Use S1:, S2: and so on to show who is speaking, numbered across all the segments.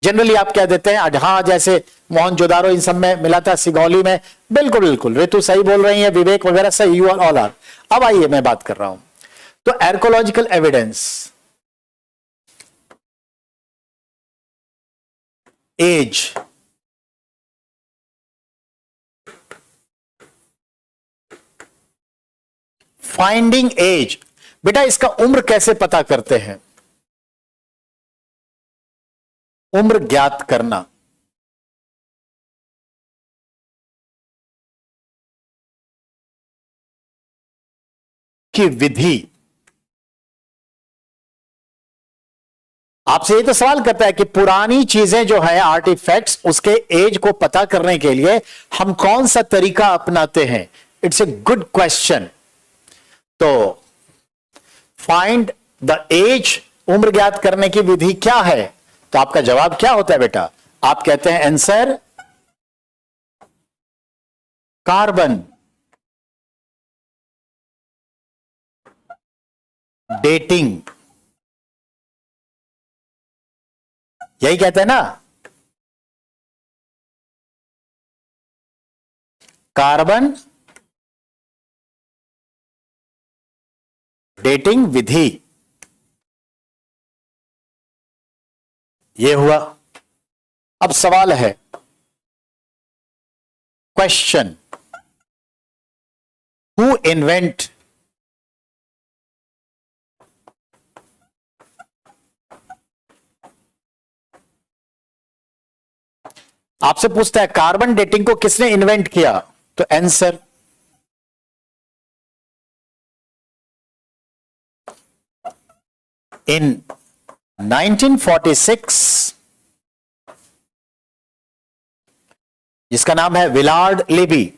S1: Generally आप क्या देते हैं, हाँ जैसे मोहनजोदारो इन सब में मिला था, सिगौली में, बिल्कुल बिल्कुल ऋतु सही बोल रही है, विवेक वगैरह सही, यू ऑल आर। अब आइए मैं बात कर रहा हूं, तो archaeological evidence, age, finding age, बेटा इसका उम्र कैसे पता करते हैं, उम्र ज्ञात करना, की विधि। आपसे ये तो सवाल करता है कि पुरानी चीजें जो है आर्टिफैक्ट्स, उसके एज को पता करने के लिए हम कौन सा तरीका अपनाते हैं। It's a good question. तो फाइंड द एज, उम्र ज्ञात करने की विधि क्या है, तो आपका जवाब क्या होता है बेटा, आप कहते हैं आंसर कार्बन डेटिंग, यही कहते हैं ना, कार्बन डेटिंग विधि। यह हुआ। अब सवाल है, क्वेश्चन, हु इन्वेंट आपसे पूछता है कार्बन डेटिंग को किसने इन्वेंट किया, तो आंसर इन 1946, जिसका नाम है विलार्ड लिबी।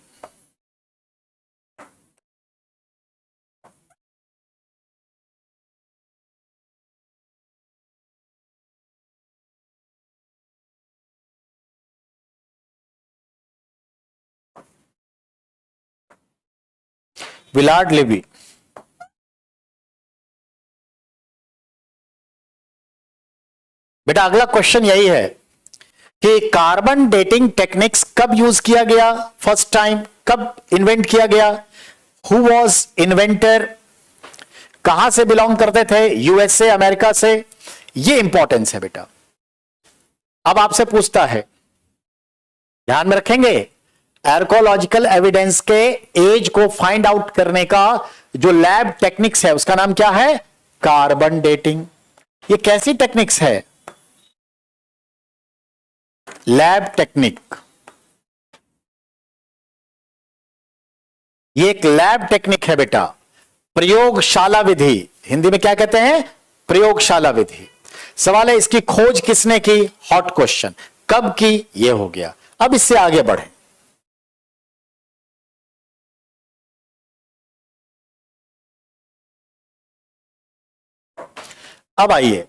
S1: Willard Libby. बेटा अगला क्वेश्चन यही है कि कार्बन डेटिंग टेक्निक्स कब यूज किया गया, फर्स्ट टाइम कब इन्वेंट किया गया, हु वॉज इन्वेंटर, कहां से बिलोंग करते थे, यूएसए अमेरिका से, ये इंपॉर्टेंस है बेटा। अब आपसे पूछता है, ध्यान में रखेंगे, आर्कोलॉजिकल एविडेंस के एज को फाइंड आउट करने का जो लैब टेक्निक्स है उसका नाम क्या है, कार्बन डेटिंग। ये कैसी टेक्निक्स है, लैब टेक्निक। ये एक लैब टेक्निक है बेटा, प्रयोगशाला विधि, हिंदी में क्या कहते हैं, प्रयोगशाला विधि। सवाल है इसकी खोज किसने की, हॉट क्वेश्चन, कब की, ये हो गया। अब इससे आगे बढ़े, अब आइए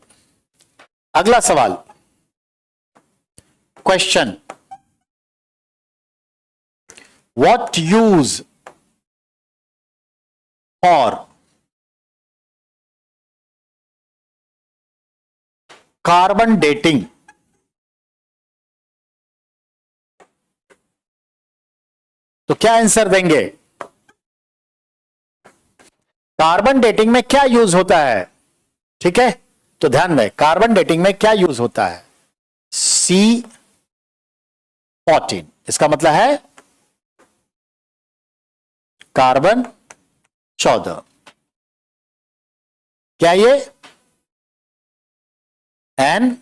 S1: अगला सवाल, question, what use for carbon dating, तो क्या आंसर देंगे, कार्बन डेटिंग में क्या यूज होता है, ठीक है, तो ध्यान में, कार्बन डेटिंग में क्या यूज होता है, C14, इसका मतलब है कार्बन 14, क्या ये एन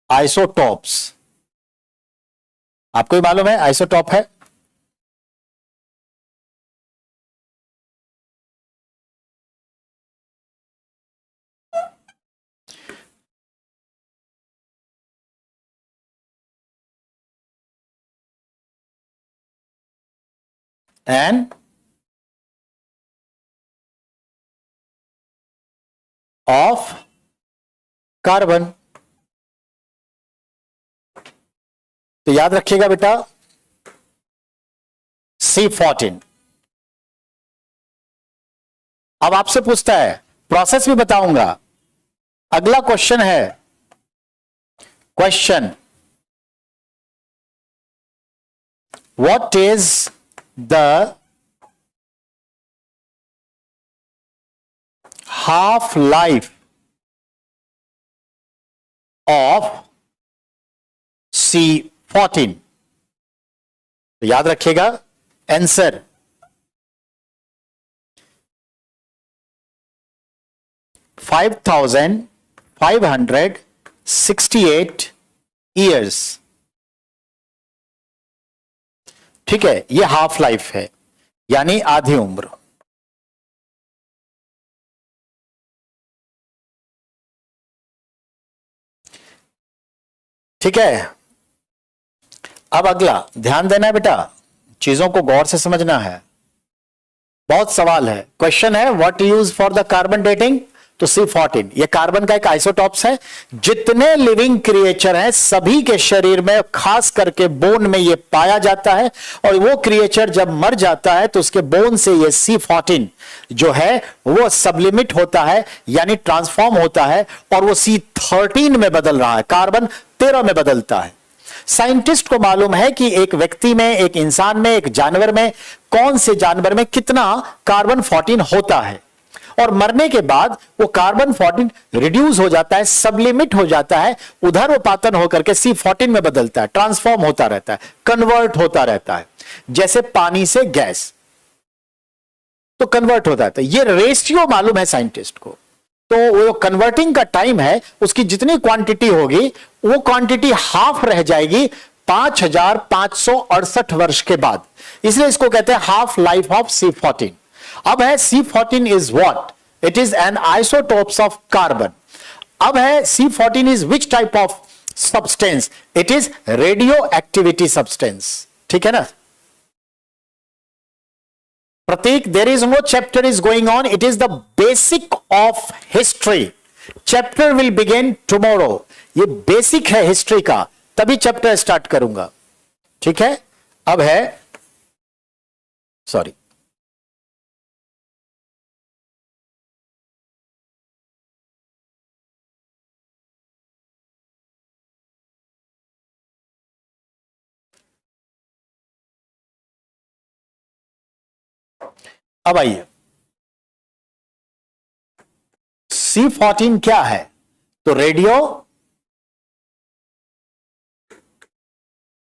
S1: आइसोटॉप्स, आपको ही मालूम है आइसोटॉप है, एन ऑफ कार्बन। तो याद रखिएगा बेटा C14। अब आपसे पूछता है, प्रोसेस भी बताऊंगा। अगला क्वेश्चन है, question, what is the half life of C14? तो याद रखिएगा आंसर 5568 ईयर्स। ठीक है, यह हाफ लाइफ है, यानी आधी उम्र। ठीक है, अब अगला ध्यान देना है बेटा, चीजों को गौर से समझना है। बहुत सवाल है। क्वेश्चन है what use for the carbon dating? तो C14 ये कार्बन का एक आइसोटॉप्स है। जितने लिविंग क्रिएचर हैं सभी के शरीर में, खास करके बोन में ये पाया जाता है, और वो क्रिएचर जब मर जाता है तो उसके बोन से ये C14 जो है वो सबलिमिट होता है, यानी ट्रांसफॉर्म होता है, और वो C13 में बदल रहा है, कार्बन 13 में बदलता है। साइंटिस्ट को मालूम है कि एक व्यक्ति में, एक इंसान में, एक जानवर में, कौन से जानवर में कितना कार्बन 14 होता है, और मरने के बाद वो कार्बन 14 रिड्यूस हो जाता है, सबलिमिट हो जाता है, उधर वो पातन होकर के C14 में बदलता है, ट्रांसफॉर्म होता रहता है, कन्वर्ट होता रहता है, जैसे पानी से गैस तो कन्वर्ट होता है। तो ये रेशियो मालूम है साइंटिस्ट को। तो वो कन्वर्टिंग का टाइम है, उसकी जितनी क्वांटिटी होगी वो क्वांटिटी हाफ रह जाएगी 5568 वर्ष के बाद, इसलिए इसको कहते हैं हाफ लाइफ ऑफ C14। अब है C14 is what? It is an isotopes of carbon. अब है C14 is which type of substance? It is radio activity substance. ठीक है ना Prateek? There is no chapter is going on, it is the basic of history. Chapter will begin tomorrow. ये basic है history का, तभी chapter start करूंगा। ठीक है, अब है सॉरी अब आइए, C14 क्या है? तो रेडियो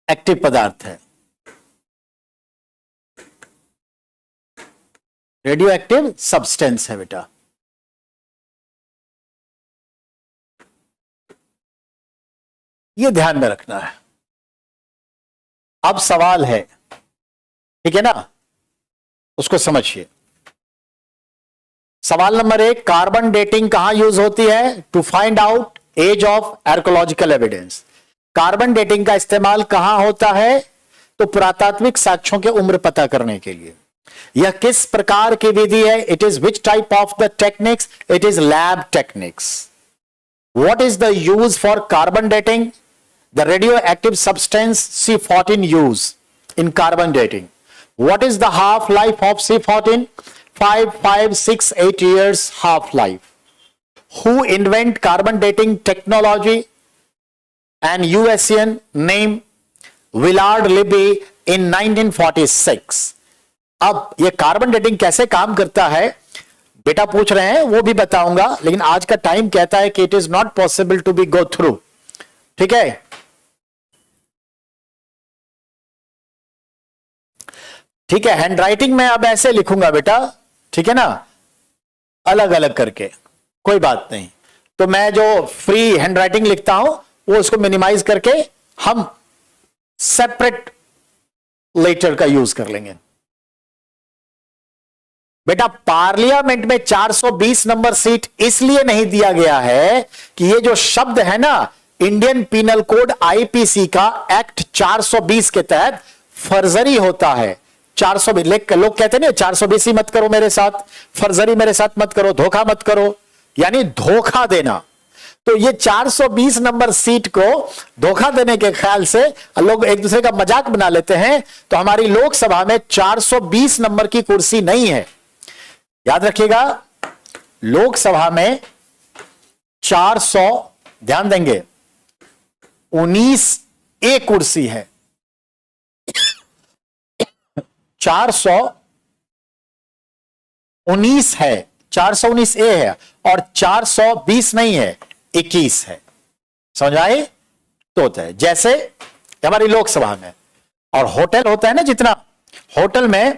S1: एक्टिव पदार्थ है, रेडियो एक्टिव सब्सटेंस है बेटा। ये ध्यान में रखना है। अब सवाल है, ठीक है ना, उसको समझिए। सवाल नंबर 1, कार्बन डेटिंग कहां यूज होती है? To find out age of archaeological evidence. Carbon dating का इस्तेमाल कहां होता है? तो पुरातात्विक साक्ष्यों की उम्र पता करने के लिए। यह किस प्रकार की विधि है? It is which type of the techniques? It is lab techniques. What is the use for carbon dating? The radio active substance C14 use in carbon dating. What is the half life of C14? 5568 years half life. Who invent carbon dating technology? An USian named Willard Libby in 1946. अब ये carbon dating कैसे काम करता है बेटा पूछ रहे हैं, वो भी बताऊंगा, लेकिन आज का टाइम कहता है कि it is not possible to be go through. ठीक है, ठीक है, हैंड राइटिंग में अब ऐसे लिखूंगा बेटा, ठीक है ना, अलग अलग करके, कोई बात नहीं। तो मैं जो फ्री हैंड राइटिंग लिखता हूं वो उसको मिनिमाइज करके हम सेपरेट लेटर का यूज कर लेंगे। बेटा पार्लियामेंट में 420 नंबर सीट इसलिए नहीं दिया गया है कि ये जो शब्द है ना, इंडियन पिनल कोड IPC का एक्ट 420 के तहत फर्जरी होता है। 420 लोग कहते नहीं 420 ही मत करो मेरे साथ, फर्जरी मेरे साथ मत करो, धोखा मत करो, यानी धोखा देना। तो ये 420 नंबर सीट को धोखा देने के ख्याल से लोग एक दूसरे का मजाक बना लेते हैं। तो हमारी लोकसभा में 420 नंबर की कुर्सी नहीं है, याद रखिएगा। लोकसभा में 400, ध्यान देंगे, 419A कुर्सी है, 419 है, 419A है, और 420 नहीं है, 21 है। समझ आए? तो होता है जैसे हमारी लोकसभा में, और होटल होता है ना, जितना होटल में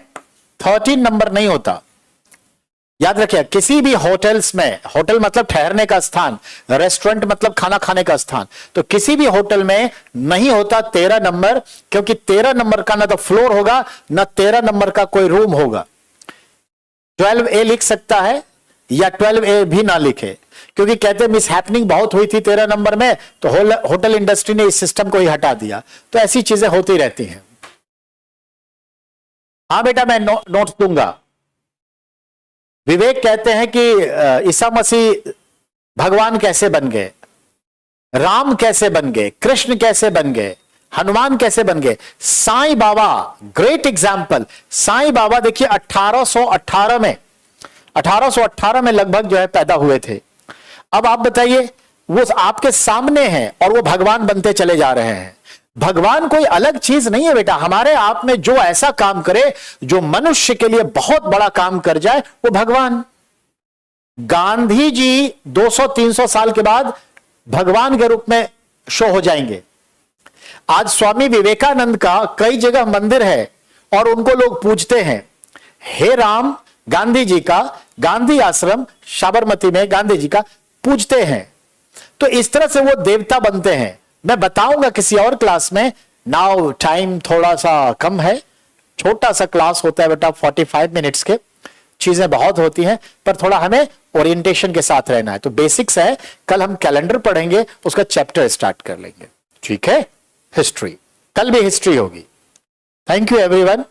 S1: 13 नंबर नहीं होता। याद रखिए, किसी भी होटल्स में, होटल मतलब ठहरने का स्थान, रेस्टोरेंट मतलब खाना खाने का स्थान, तो किसी भी होटल में नहीं होता 13 नंबर, क्योंकि 13 नंबर का ना तो फ्लोर होगा, ना 13 नंबर का कोई रूम होगा। 12A लिख सकता है या 12A भी ना लिखे, क्योंकि कहते हैं मिस हैपनिंग बहुत हुई थी 13 नंबर में, तो होटल इंडस्ट्री ने इस सिस्टम को ही हटा दिया। तो ऐसी चीजें होती रहती हैं। हां बेटा, मैं नोट्स दूंगा। विवेक कहते हैं कि ईसा मसीह भगवान कैसे बन गए, राम कैसे बन गए, कृष्ण कैसे बन गए, हनुमान कैसे बन गए। Sai Baba great example. साईं बाबा देखिए 1818 में लगभग जो है पैदा हुए थे। अब आप बताइए, वो आपके सामने हैं और वो भगवान बनते चले जा रहे हैं। भगवान कोई अलग चीज नहीं है बेटा, हमारे आप में जो ऐसा काम करे, जो मनुष्य के लिए बहुत बड़ा काम कर जाए, वो भगवान। गांधी जी 200-300 साल के बाद भगवान के रूप में शो हो जाएंगे। आज स्वामी विवेकानंद का कई जगह मंदिर है और उनको लोग पूजते हैं। हे राम, गांधी जी का गांधी आश्रम साबरमती में गांधी जी का पूजते हैं। तो इस तरह से वो देवता बनते हैं। मैं बताऊंगा किसी और क्लास में। नाउ टाइम थोड़ा सा कम है, छोटा सा क्लास होता है बेटा 45 मिनट्स के। चीजें बहुत होती हैं, पर थोड़ा हमें ओरिएंटेशन के साथ रहना है। तो बेसिक्स है, कल हम कैलेंडर पढ़ेंगे, उसका चैप्टर स्टार्ट कर लेंगे। ठीक है? हिस्ट्री, कल भी हिस्ट्री होगी। Thank you everyone,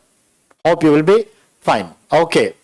S1: hope you will be fine. Okay.